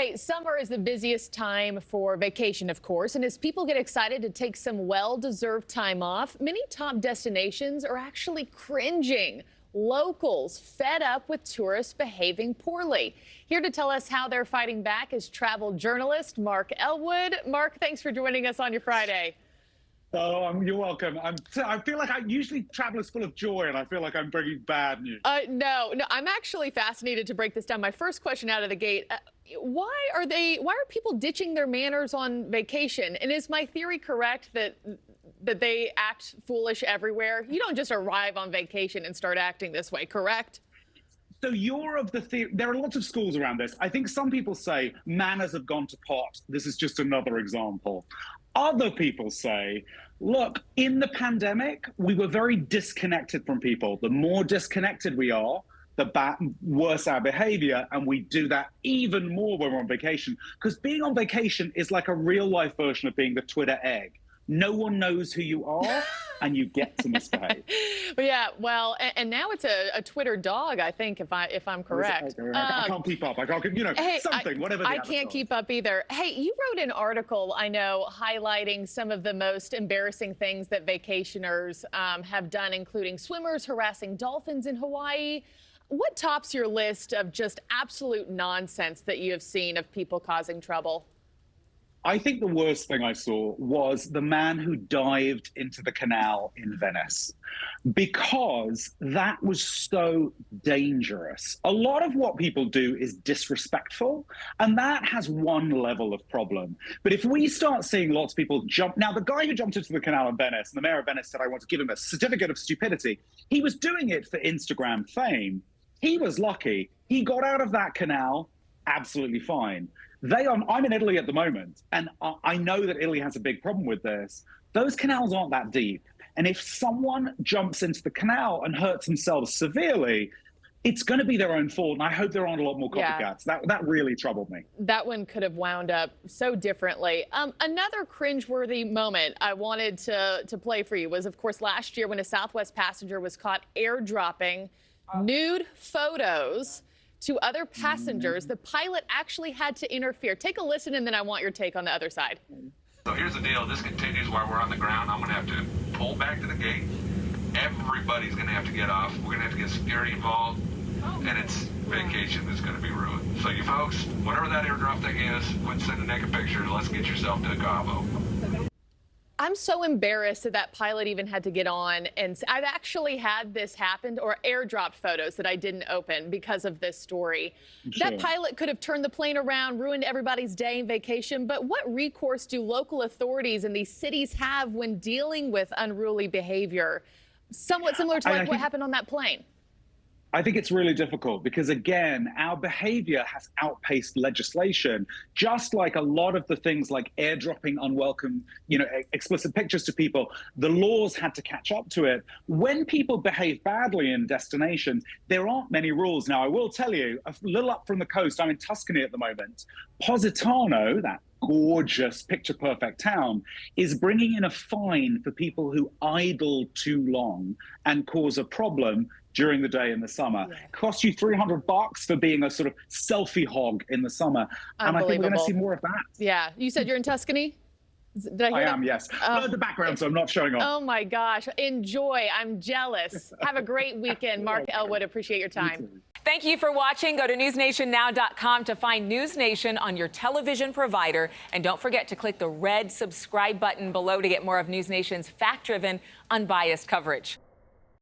Hey, summer is the busiest time for vacation, of course, and as people get excited to take some well-deserved time off, many top destinations are actually cringing. Locals fed up with tourists behaving poorly. Here to tell us how they're fighting back is travel journalist Mark Ellwood. Mark, thanks for joining us on your Friday. Oh, you're welcome. I feel like usually travel is full of joy, and I feel like I'm bringing bad news. No, I'm actually fascinated to break this down. My first question out of the gate, why are people ditching their manners on vacation? And is my theory correct that they act foolish everywhere? You don't just arrive on vacation and start acting this way, correct? So you're of the theory, there are lots of schools around this. I think some people say manners have gone to pot. This is just another example. Other people say, look, in the pandemic, we were very disconnected from people. The more disconnected we are, the worse our behavior, and we do that even more when we're on vacation. Because being on vacation is like a real-life version of being the Twitter egg. No one knows who you are, and you get to misbehave. Yeah, well, and now it's a Twitter dog, I think, if I'm correct. I can't keep up. I can't, hey, something, whatever. I can't keep up either. Hey, you wrote an article, I know, highlighting some of the most embarrassing things that vacationers have done, including swimmers harassing dolphins in Hawaii. What tops your list of just absolute nonsense that you have seen of people causing trouble? I think the worst thing I saw was the man who dived into the canal in Venice, because that was so dangerous. A lot of what people do is disrespectful, and that has one level of problem. But if we start seeing lots of people jump, now the guy who jumped into the canal in Venice, and the mayor of Venice said, I want to give him a certificate of stupidity. He was doing it for Instagram fame. He was lucky. He got out of that canal absolutely fine. I'm in Italy at the moment, and I know that Italy has a big problem with this. Those canals aren't that deep. And if someone jumps into the canal and hurts themselves severely, it's going to be their own fault. And I hope there aren't a lot more copycats. Yeah. That really troubled me. That one could have wound up so differently. Another cringeworthy moment I wanted to play for you was, of course, last year when a Southwest passenger was caught airdropping nude photos to other passengers. The pilot actually had to interfere. Take a listen, and then I want your take on the other side. So here's the deal. This continues while we're on the ground. I'm going to have to pull back to the gate. Everybody's going to have to get off. We're going to have to get security involved, and it's vacation that's going to be ruined. So you folks, whatever that airdrop thing is, quit sending naked pictures. Let's get yourself to Cabo. I'm so embarrassed that pilot even had to get on, and I've actually had this happen, or airdropped photos that I didn't open because of this story. Sure. That pilot could have turned the plane around, ruined everybody's day and vacation, but what recourse do local authorities in these cities have when dealing with unruly behavior? Somewhat similar to what happened on that plane. I think it's really difficult because, again, our behavior has outpaced legislation, just like a lot of the things like airdropping unwelcome, explicit pictures to people. The laws had to catch up to it. When people behave badly in destinations, there aren't many rules. Now, I will tell you, a little up from the coast, I'm in Tuscany at the moment. Positano, that gorgeous, picture-perfect town, is bringing in a fine for people who idle too long and cause a problem during the day in the summer. Yeah. Costs you $300 for being a sort of selfie hog in the summer. And I think we're going to see more of that. Yeah. You said you're in Tuscany? Did I hear that? Am, yes. Heard the background, so I'm not showing off. Oh, my gosh. Enjoy. I'm jealous. Have a great weekend. Mark Ellwood, appreciate your time. Thank you for watching. Go to newsnationnow.com to find NewsNation on your television provider. And don't forget to click the red subscribe button below to get more of NewsNation's fact-driven, unbiased coverage.